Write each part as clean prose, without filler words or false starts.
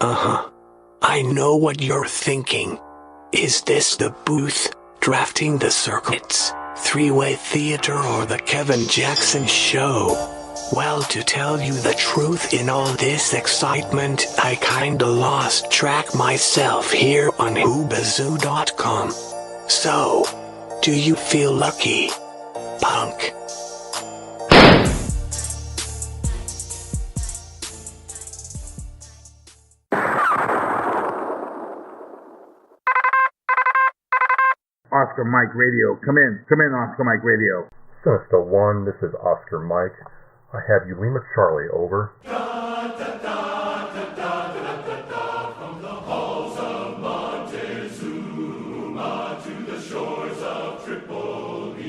Uh-huh. I know what you're thinking. Is this the booth, drafting the circuits, three-way theater, or the Kevin Jackson show? Well, to tell you the truth, in all this excitement, I kinda lost track myself here on Whoobazoo.com. So, do you feel lucky, punk? Oscar Mike Radio. Come in, Oscar Mike Radio. Sinister One, this is Oscar Mike. I have you, Lima Charlie, over. From the halls of Montezuma to the shores of Tripoli,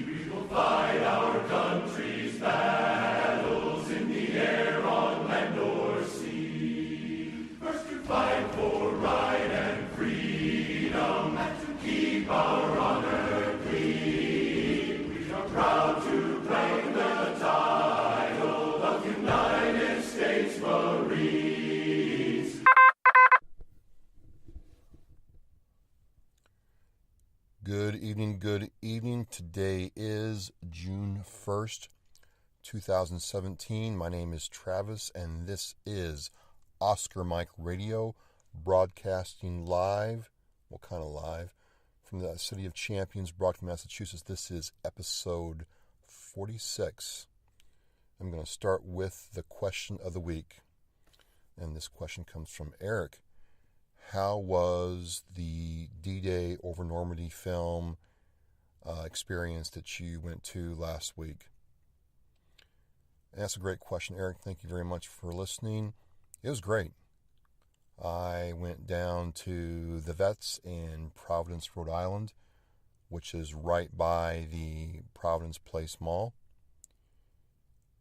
we will fight our country's battles in the air, on land or sea. First to fight for right and freedom, and to keep our honor clean. We are proud to claim the title of United States Marines. Good evening. Today is June 1st, 2017. My name is Travis, and this is Oscar Mike Radio, broadcasting live. What kind of live? From the City of Champions, Brockton, Massachusetts. This is episode 46. I'm going to start with the question of the week. And this question comes from Eric. How was the D-Day over Normandy film experience that you went to last week? And that's a great question, Eric. Thank you very much for listening. It was great. I went down to the Vets in Providence, Rhode Island, which is right by the Providence Place Mall.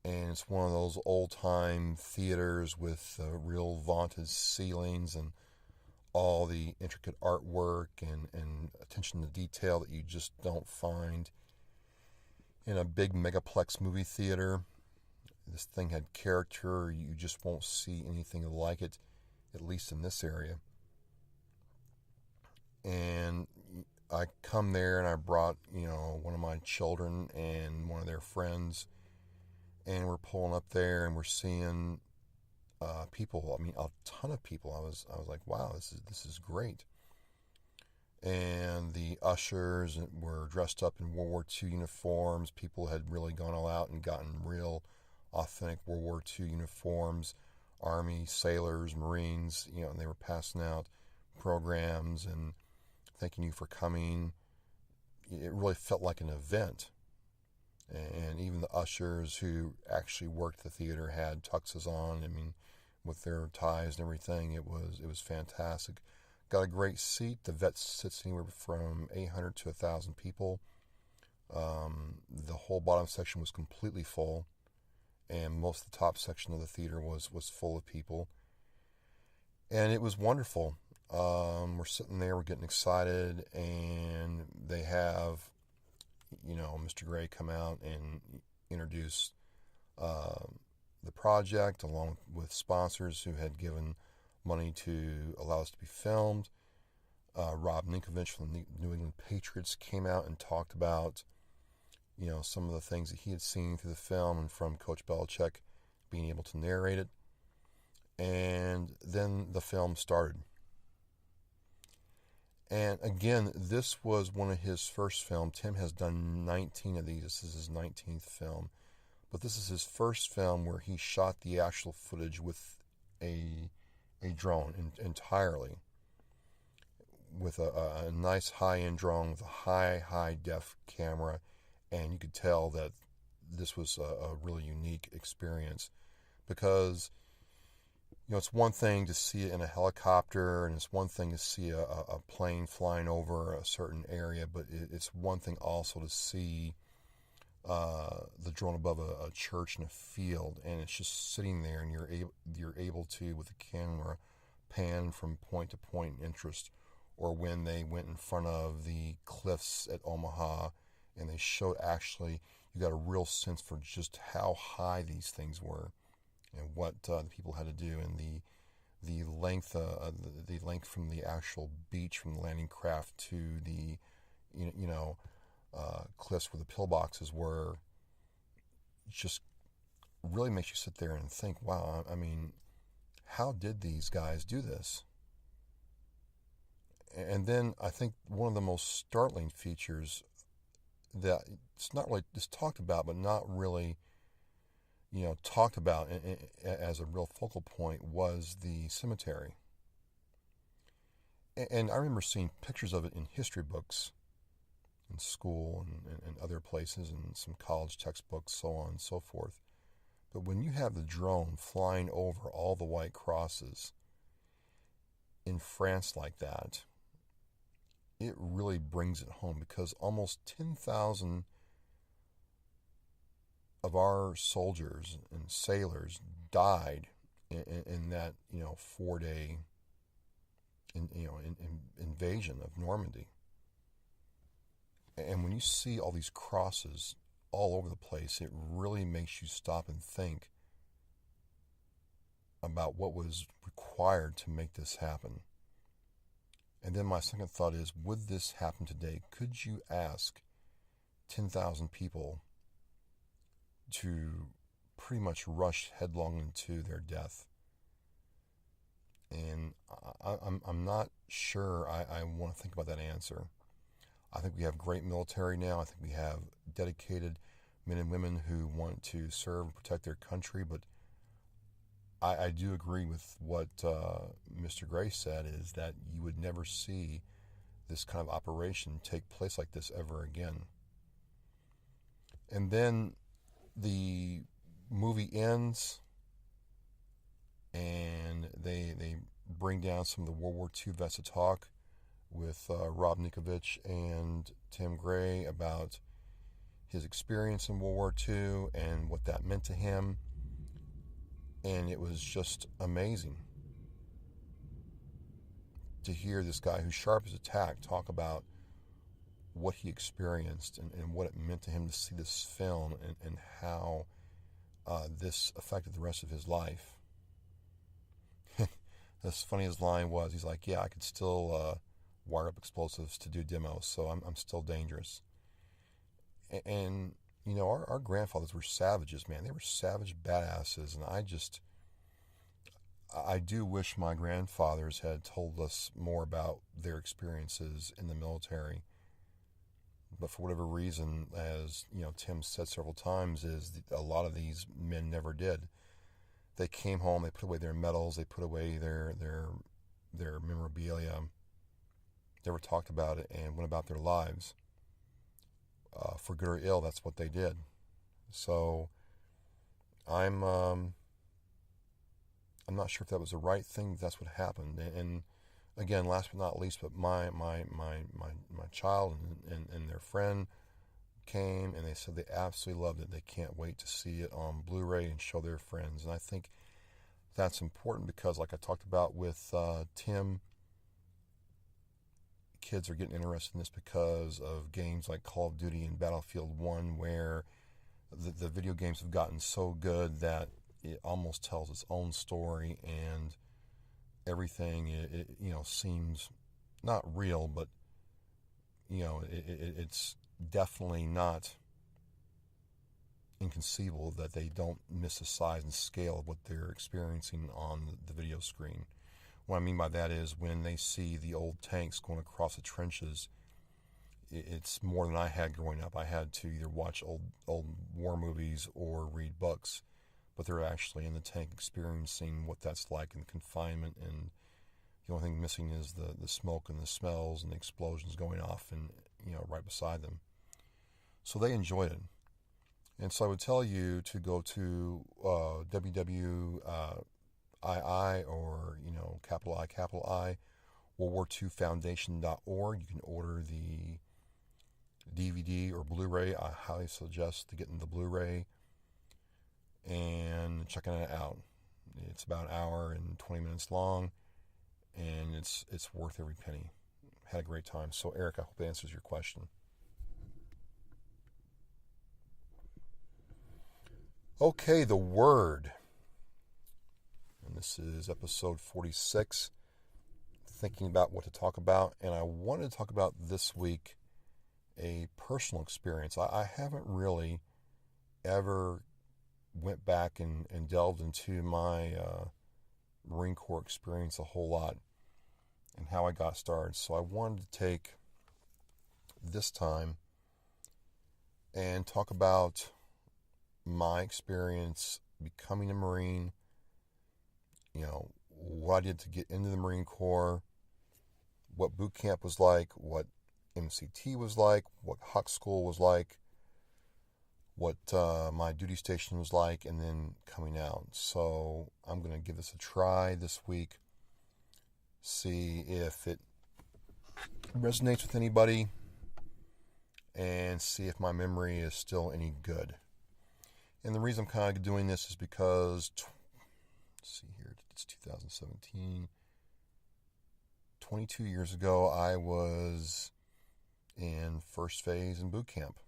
And it's one of those old-time theaters with real vaunted ceilings and all the intricate artwork and attention to detail that you just don't find in a big megaplex movie theater. This thing had character. You just won't see anything like it, at least in this area. And I come there and I brought, one of my children and one of their friends, and we're pulling up there and we're seeing people. I mean, a ton of people. I was like, wow, this is great. And the ushers were dressed up in World War II uniforms. People had really gone all out and gotten real authentic World War II uniforms. Army, sailors, Marines, and they were passing out programs and thanking you for coming. It really felt like an event. And even the ushers who actually worked the theater had tuxes on. I mean, with their ties and everything, it was fantastic. Got a great seat. The Vets sits anywhere from 800 to 1,000 people. The whole bottom section was completely full, and most of the top section of the theater was full of people. And it was wonderful. We're sitting there, we're getting excited, and they have, Mr. Gray come out and introduce the project, along with sponsors who had given money to allow us to be filmed. Rob Ninkovich from the New England Patriots came out and talked about, some of the things that he had seen through the film, and from Coach Belichick being able to narrate it. And then the film started. And again, this was one of his first films. Tim has done 19 of these. This is his 19th film. But this is his first film where he shot the actual footage with a drone entirely. With a nice high-end drone with a high-def camera. And you could tell that this was a really unique experience. Because, it's one thing to see it in a helicopter, and it's one thing to see a plane flying over a certain area, but it's one thing also to see the drone above a church in a field, and it's just sitting there, and you're able to, with the camera, pan from point to point in interest. Or when they went in front of the cliffs at Omaha, and they showed, actually, you got a real sense for just how high these things were, and what the people had to do, and the length from the actual beach, from the landing craft to the cliffs where the pillboxes were, just really makes you sit there and think, wow, I mean, how did these guys do this? And then I think one of the most startling features that it's not really just talked about, but not really, talked about as a real focal point, was the cemetery. And I remember seeing pictures of it in history books in school and other places, and some college textbooks, so on and so forth. But when you have the drone flying over all the white crosses in France like that, it really brings it home, because almost 10,000 of our soldiers and sailors died in that 4-day invasion of Normandy. And when you see all these crosses all over the place, it really makes you stop and think about what was required to make this happen. And then my second thought is, would this happen today? Could you ask 10,000 people to pretty much rush headlong into their death? And I'm not sure I want to think about that answer. I think we have great military now. I think we have dedicated men and women who want to serve and protect their country. But I do agree with what Mr. Gray said, is that you would never see this kind of operation take place like this ever again. And then the movie ends, and they bring down some of the World War II vets to talk with Rob Nikovich and Tim Gray about his experience in World War II and what that meant to him. And it was just amazing to hear this guy who's sharp as a tack talk about what he experienced and what it meant to him to see this film, and how this affected the rest of his life. As funny as line was, he's like, yeah, I could still wire up explosives to do demos, so I'm still dangerous. And our grandfathers were savages, man. They were savage badasses, and I do wish my grandfathers had told us more about their experiences in the military. But for whatever reason, as Tim said several times, is a lot of these men never did. They came home, they put away their medals, they put away their memorabilia, never talked about it, and went about their lives. For good or ill, that's what they did. So I'm not sure if that was the right thing. That's what happened. And again, last but not least, but my child and their friend came, and they said they absolutely loved it. They can't wait to see it on Blu-ray and show their friends. And I think that's important, because, like I talked about with Tim, kids are getting interested in this because of games like Call of Duty and Battlefield 1, where the video games have gotten so good that it almost tells its own story, and everything it seems not real, but it's definitely not inconceivable that they don't miss the size and scale of what they're experiencing on the video screen. What I mean by that is, when they see the old tanks going across the trenches, it's more than I had growing up. I had to either watch old war movies or read books, but they're actually in the tank experiencing what that's like in confinement, and the only thing missing is the smoke and the smells and the explosions going off and right beside them. So they enjoyed it. And so I would tell you to go to www.ii or capital I World War II Foundation.org. You can order the DVD or Blu-ray. I highly suggest to getting the Blu-ray and checking it out. It's about an hour and 20 minutes long, and it's worth every penny. Had a great time. So Eric, I hope that answers your question. Okay, the word. And This is episode 46, thinking about what to talk about, and I wanted to talk about this week a personal experience. I haven't really ever went back and delved into my Marine Corps experience a whole lot and how I got started. So I wanted to take this time and talk about my experience becoming a Marine, what I did to get into the Marine Corps, what boot camp was like, what MCT was like, what Huck School was like, what my duty station was like, and then coming out. So I'm going to give this a try this week, see if it resonates with anybody, and see if my memory is still any good. And the reason I'm kind of doing this is because, let's see here, it's 2017. 22 years ago, I was in first phase in boot camp.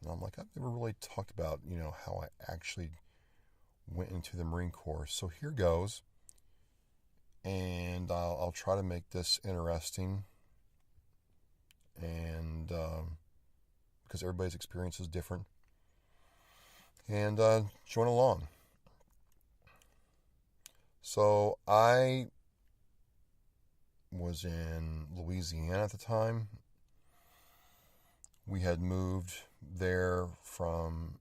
And I'm like, I've never really talked about, how I actually went into the Marine Corps. So here goes. And I'll try to make this interesting. And because everybody's experience is different. And join along. So I was in Louisiana at the time. We had moved there from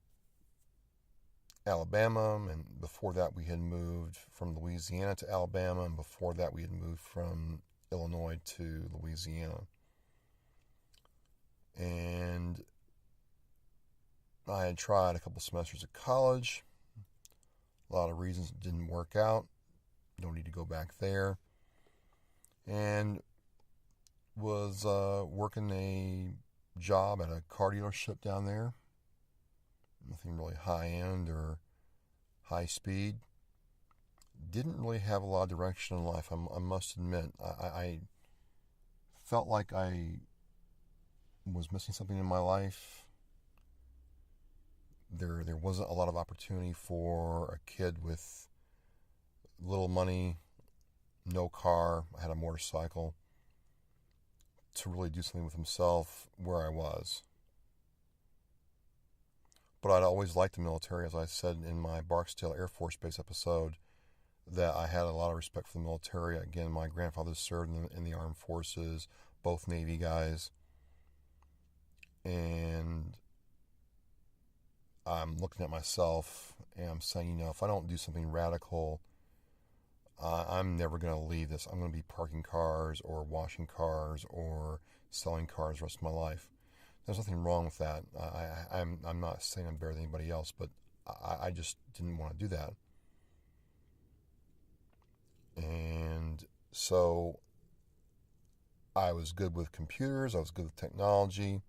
Alabama, and before that we had moved from Louisiana to Alabama, and before that we had moved from Illinois to Louisiana. And I had tried a couple semesters at college. A lot of reasons it didn't work out. Don't need to go back there. And was working a job at a car dealership down there. Nothing really high-end or high-speed. Didn't really have a lot of direction in life, I must admit. I felt like I was missing something in my life. There wasn't a lot of opportunity for a kid with little money, no car, I had a motorcycle, to really do something with himself where I was. But I'd always liked the military, as I said in my Barksdale Air Force Base episode, that I had a lot of respect for the military. Again, my grandfather served in the armed forces, both Navy guys. And I'm looking at myself and I'm saying, if I don't do something radical, I'm never going to leave this. I'm going to be parking cars or washing cars or selling cars the rest of my life. There's nothing wrong with that. I'm not saying I'm better than anybody else, but I just didn't want to do that. And so I was good with computers. I was good with technology.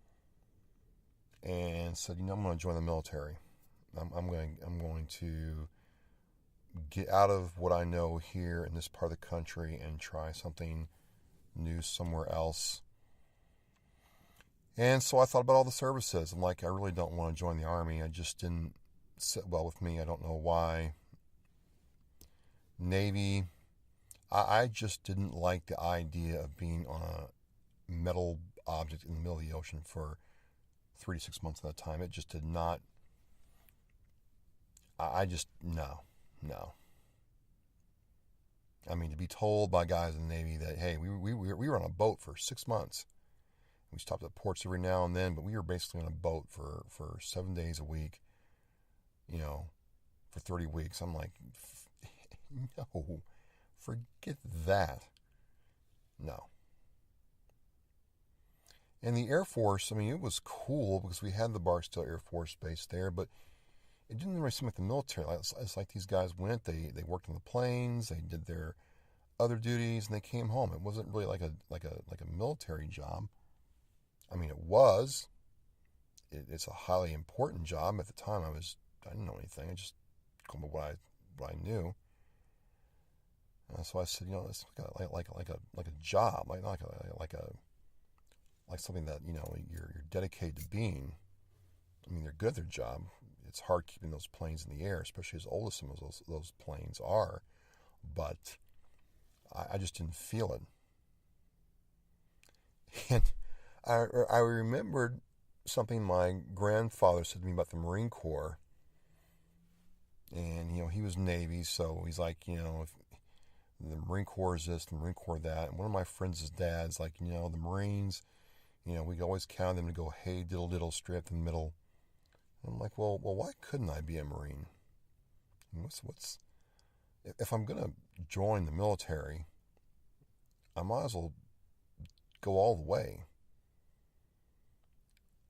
And said, I'm going to join the military. I'm going to get out of what I know here in this part of the country and try something new somewhere else. And so I thought about all the services. I'm like, I really don't want to join the Army. I just didn't sit well with me. I don't know why. Navy, I just didn't like the idea of being on a metal object in the middle of the ocean for 3 to 6 months at a time. It just did not. No. I mean, to be told by guys in the Navy that, hey, we were on a boat for 6 months. We stopped at ports every now and then, but we were basically on a boat for 7 days a week, for 30 weeks. I'm like, no, forget that. No. And the Air Force, it was cool because we had the Barksdale Air Force Base there, but it didn't really seem like the military. It's like these guys went, they worked on the planes, they did their other duties, and they came home. It wasn't really like a military job. It was. It's a highly important job. At the time, I didn't know anything. I just told me what I knew. So I said, it's like a job, like something that you're dedicated to being. They're good at their job. It's hard keeping those planes in the air, especially as old as some of those planes are. but I just didn't feel it. And I remembered something my grandfather said to me about the Marine Corps. And, he was Navy, so he's like, if the Marine Corps is this, the Marine Corps that. And one of my friends' dad's like, the Marines, we always count them to go, hey, diddle, diddle, straight up the middle. And I'm like, well, why couldn't I be a Marine? And if I'm going to join the military, I might as well go all the way.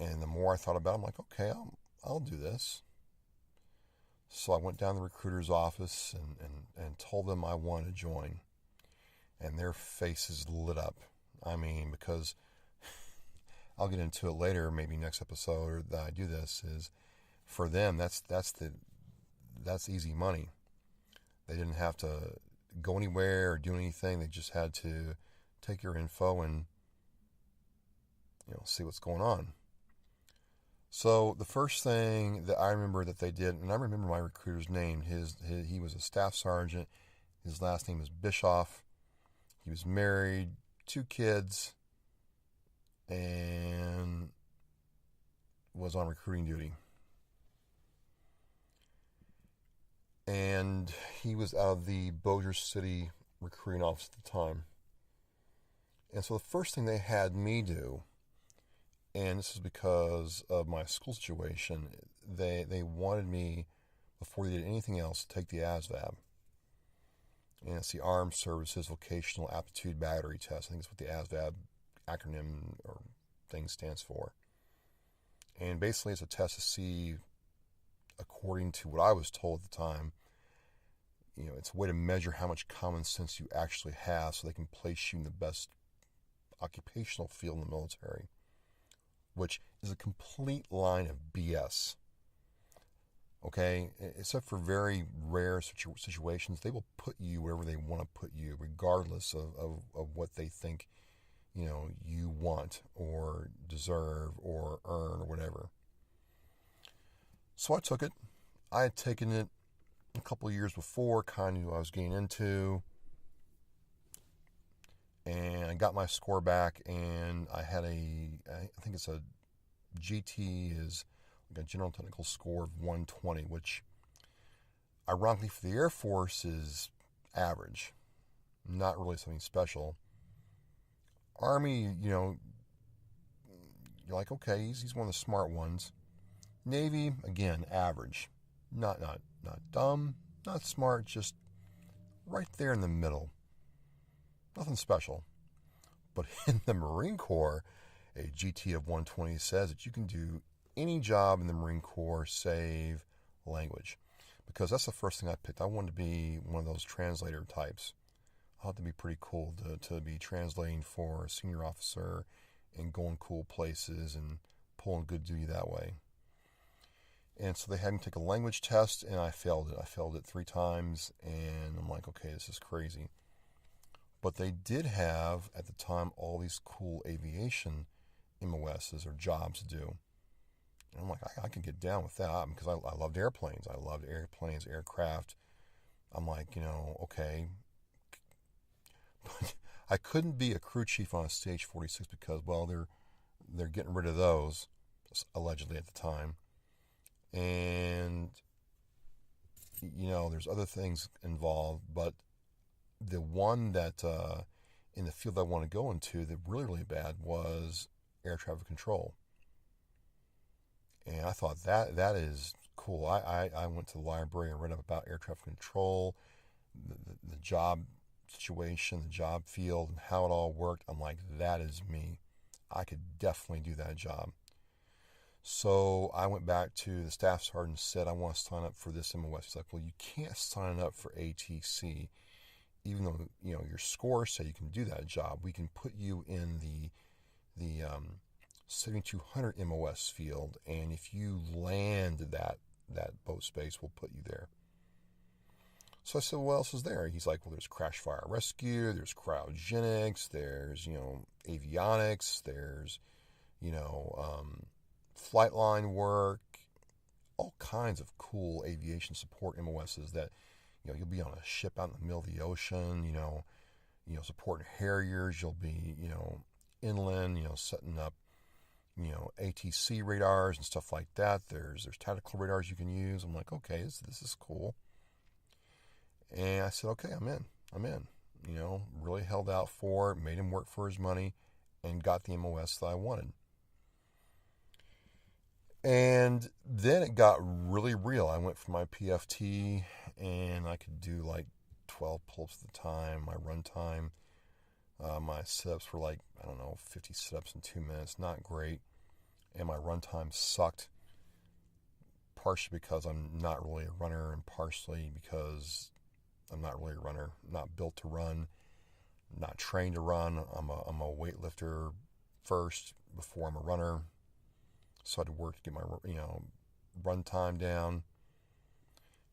And the more I thought about it, I'm like, okay, I'll do this. So I went down to the recruiter's office and told them I wanted to join. And their faces lit up. I mean, because I'll get into it later, maybe next episode, or that I do this, is for them, that's easy money. They didn't have to go anywhere or do anything. They just had to take your info and, see what's going on. So the first thing that I remember that they did, and I remember my recruiter's name, he was a staff sergeant. His last name is Bischoff. He was married, 2 kids, and was on recruiting duty. And he was out of the Bossier City recruiting office at the time. And so the first thing they had me do, and this is because of my school situation, they wanted me, before they did anything else, to take the ASVAB. And it's the Armed Services Vocational Aptitude Battery Test. I think it's what the ASVAB acronym or thing stands for. And basically it's a test to see, according to what I was told at the time, it's a way to measure how much common sense you actually have so they can place you in the best occupational field in the military, which is a complete line of BS. Okay? Except for very rare situations, they will put you wherever they want to put you, regardless of what they think, you want or deserve or earn or whatever. So I took it. I had taken it a couple of years before, kind of knew what I was getting into. And I got my score back, and I had I think it's a GT is like a general technical score of 120, which ironically for the Air Force is average, not really something special. Army, you're like, okay, he's one of the smart ones. Navy, again, average, not dumb, not smart, just right there in the middle. Nothing special. But in the Marine Corps, a GT of 120 says that you can do any job in the Marine Corps save language. Because that's the first thing I picked. I wanted to be one of those translator types. I thought it'd be pretty cool to be translating for a senior officer and going cool places and pulling good duty that way. And so they had me take a language test, and I failed it. I failed it 3 times, and I'm like, okay, this is crazy. But they did have, at the time, all these cool aviation MOSs or jobs to do. And I'm like, I can get down with that because I loved airplanes. I loved airplanes, aircraft. I'm like, okay. But I couldn't be a crew chief on a Stage 46 because, well, they're getting rid of those, allegedly at the time. And, there's other things involved, but the one that in the field I want to go into that really, really bad was air traffic control. And I thought that is cool. I went to the library and read up about air traffic control, the job situation, the job field, and how it all worked. I'm like, that is me. I could definitely do that job. So I went back to the staff sergeant and said, I want to sign up for this MOS. He's like, well, you can't sign up for ATC. Even though, your scores say you can do that job, we can put you in the 7200 MOS field, and if you land that boat space, we'll put you there. So I said, well, what else is there? He's like, well, there's crash fire rescue, there's cryogenics, there's, avionics, there's, flight line work, all kinds of cool aviation support MOSs that, you'll be on a ship out in the middle of the ocean, supporting Harriers. You'll be, inland, setting up, ATC radars and stuff like that. There's tactical radars you can use. I'm like, okay, this is cool. And I said, okay, I'm in. Really held out for it, made him work for his money, and got the MOS that I wanted. And then it got really real. I went for my PFT, and I could do like 12 pull-ups at the time. My run time, my sit-ups were like, 50 sit-ups in 2 minutes. Not great. And my run time sucked, partially because I'm not really a runner, and partially because I'm not really a runner. Not built to run, not trained to run. I'm a weightlifter first before I'm a runner. So I had to work to get my, run time down.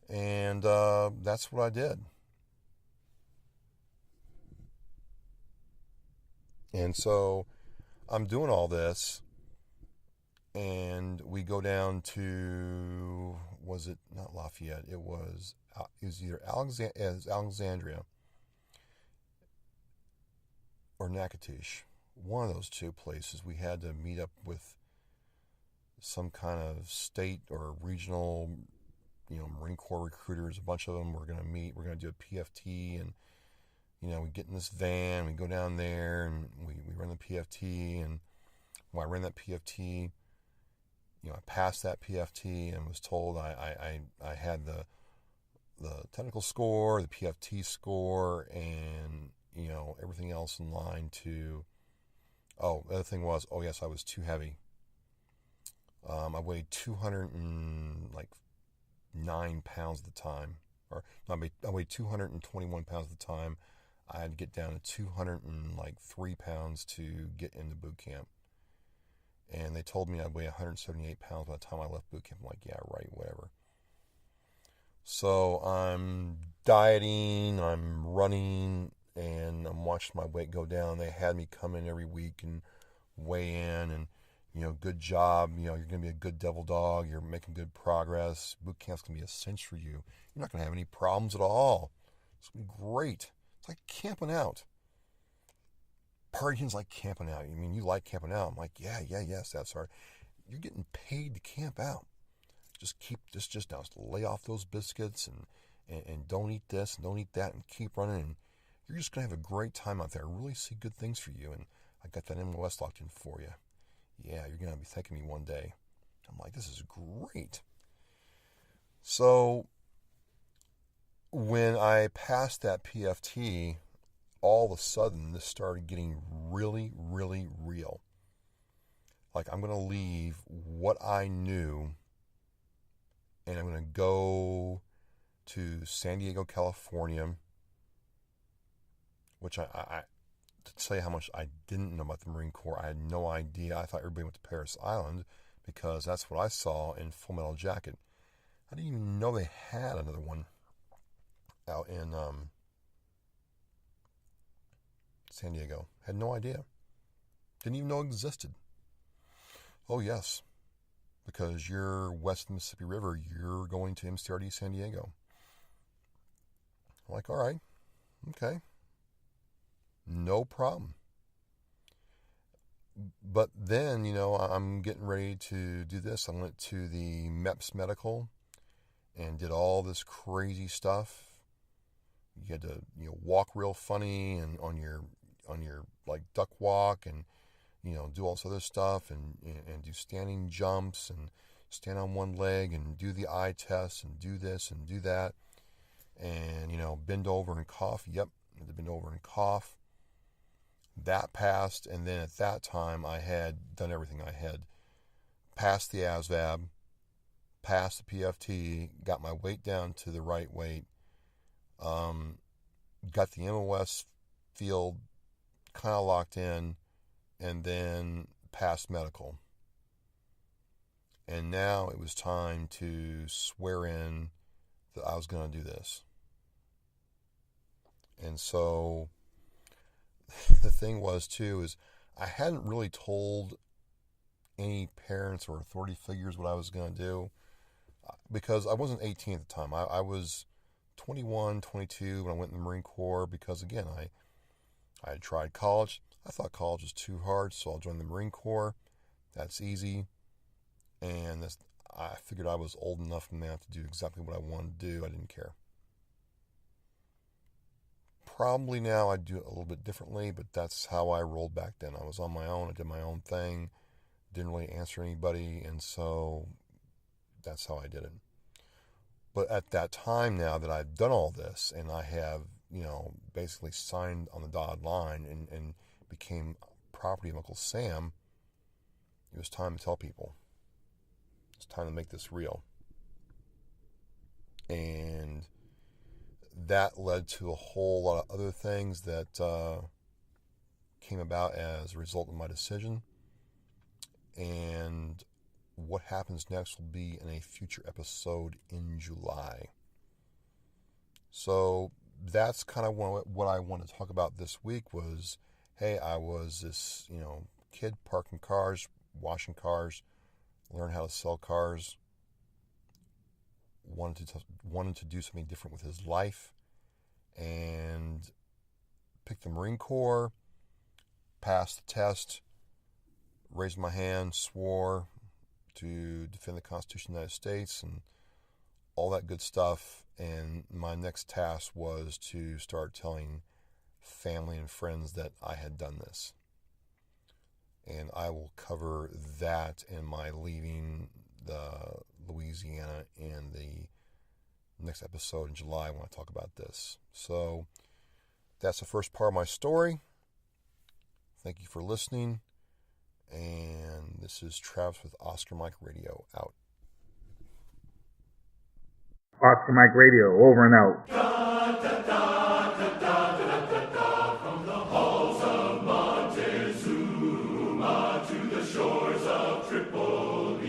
And that's what I did. And so I'm doing all this, and we go down to, was it not Lafayette? It was either Alexandria or Natchitoches. One of those two places. We had to meet up with some kind of state or regional, Marine Corps recruiters. A bunch of them were going to meet. We're going to do a PFT, and we get in this van, we go down there, and we run the PFT. And when I ran that PFT, I passed that PFT and was told I had the technical score, the PFT score, and everything else in line to. Oh, the other thing was, yes, I was too heavy. I weighed 209 pounds at the time, or no, I weighed 221 pounds at the time. I had to get down to 203 pounds to get into boot camp. And they told me I'd weigh 178 pounds by the time I left boot camp. I'm like, yeah, right, whatever. So I'm dieting, I'm running, and I'm watching my weight go down. They had me come in every week and weigh in, and good job. You're going to be a good devil dog. You're making good progress. Boot camp's going to be a cinch for you. You're not going to have any problems at all. It's going to be great. It's like camping out. Partying's like camping out. You like camping out. I'm like, yes, that's hard. You're getting paid to camp out. Just now, lay off those biscuits and don't eat this and don't eat that and keep running. And you're just going to have a great time out there. Really see good things for you. And I got that MOS locked in for you. Yeah, you're going to be thanking me one day. I'm like, this is great. So when I passed that PFT, all of a sudden this started getting really, really real. Like, I'm going to leave what I knew, and I'm going to go to San Diego, California, which I to tell you how much I didn't know about the Marine Corps, I had no idea. I thought everybody went to Paris Island because that's what I saw in Full Metal Jacket. I didn't even know they had another one out in San Diego. Had no idea. Didn't even know it existed. Oh, yes. Because you're west of the Mississippi River, you're going to MCRD San Diego. I'm like, all right. Okay. No problem. But then, I'm getting ready to do this. I went to the MEPS Medical and did all this crazy stuff. You had to, walk real funny and on your like duck walk, and do all this other stuff, and do standing jumps and stand on one leg and do the eye test and do this and do that, and bend over and cough. Yep, had to bend over and cough. That passed, and then at that time I had done everything. I had passed the ASVAB, passed the PFT, got my weight down to the right weight, got the MOS field kind of locked in, and then passed medical. And now it was time to swear in that I was going to do this. And so the thing was, too, is I hadn't really told any parents or authority figures what I was going to do, because I wasn't 18 at the time. I was 21, 22 when I went in the Marine Corps because, again, I had tried college. I thought college was too hard, so I'll join the Marine Corps. That's easy. And I figured I was old enough now to do exactly what I wanted to do. I didn't care. Probably now I'd do it a little bit differently, but that's how I rolled back then. I was on my own. I did my own thing. Didn't really answer anybody, and so that's how I did it. But at that time now that I've done all this and I have, basically signed on the dotted line and became property of Uncle Sam, it was time to tell people. It's time to make this real. And that led to a whole lot of other things that came about as a result of my decision. And what happens next will be in a future episode in July. So that's kind of what I want to talk about this week was, hey, I was this, kid parking cars, washing cars, learn how to sell cars, wanted to do something different with his life, and picked the Marine Corps, passed the test, raised my hand, swore to defend the Constitution of the United States and all that good stuff. And my next task was to start telling family and friends that I had done this. And I will cover that in my leaving the Louisiana in the next episode in July when I talk about this. So that's the first part of my story. Thank you for listening. And this is Travis with Oscar Mike Radio, out. Oscar Mike Radio, over and out. From the halls of Montezuma to the shores of Tripoli,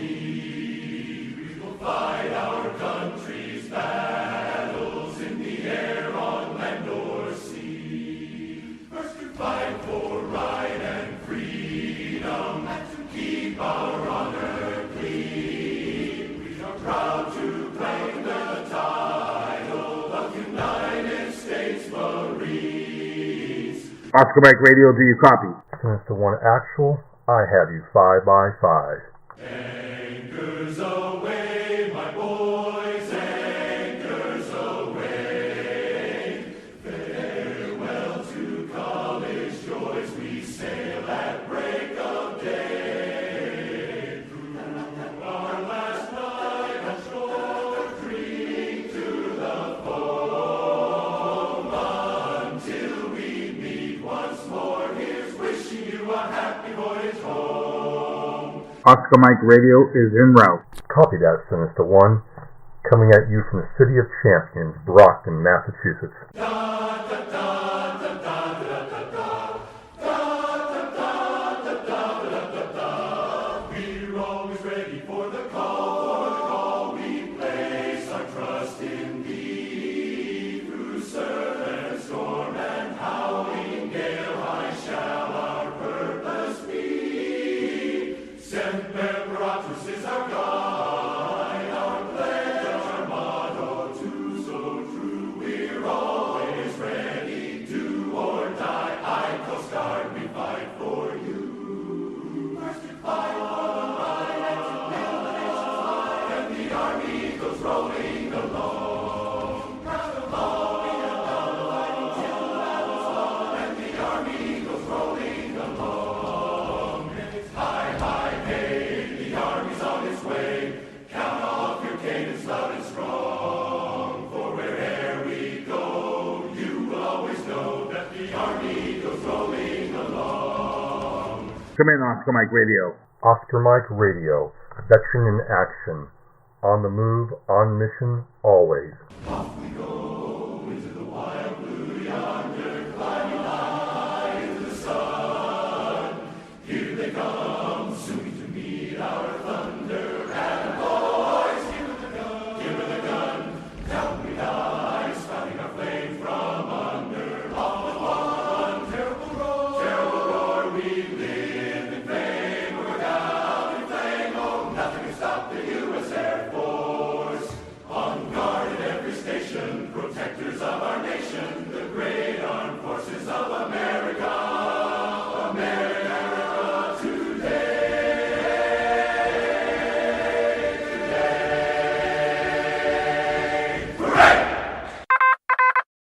we will fight our country's battles in the air, on land or sea. First to fight for right and freedom, and to keep our honor clean. We are proud to claim the title of United States Marines. Oscar Mike Radio, do you copy? Mr. One Actual, I have you 5 by 5. Anchors away, my boys, anchors away. Farewell to college joys, we sail at break of day. Through our last night on shore, drink to the foam, until we meet once more. Here's wishing you a happy voyage home. Oscar Mike Radio is en route. Copy that, Sinister One. Coming at you from the city of Champions, Brockton, Massachusetts. We're always ready for the call, we place our trust in thee. Through surf and storm and howling gale, high shall our purpose be. Semper Paratus is our guide, our pledge, our motto, too so true. We're always ready, do or die. I Coast Guard, we fight for you. First to fight for the line and to build the nation's line, and the army goes rolling along. Proud of all we have done, fighting till the battle's won, and the army goes rolling along. And it's high, high, hey, the army's on its way. Count off your cadence loud and strong, for where'er we go, you will always know that the army goes rolling along. Come in, Oscar Mike Radio. Oscar Mike Radio, veteran in action. On the move, on mission, always.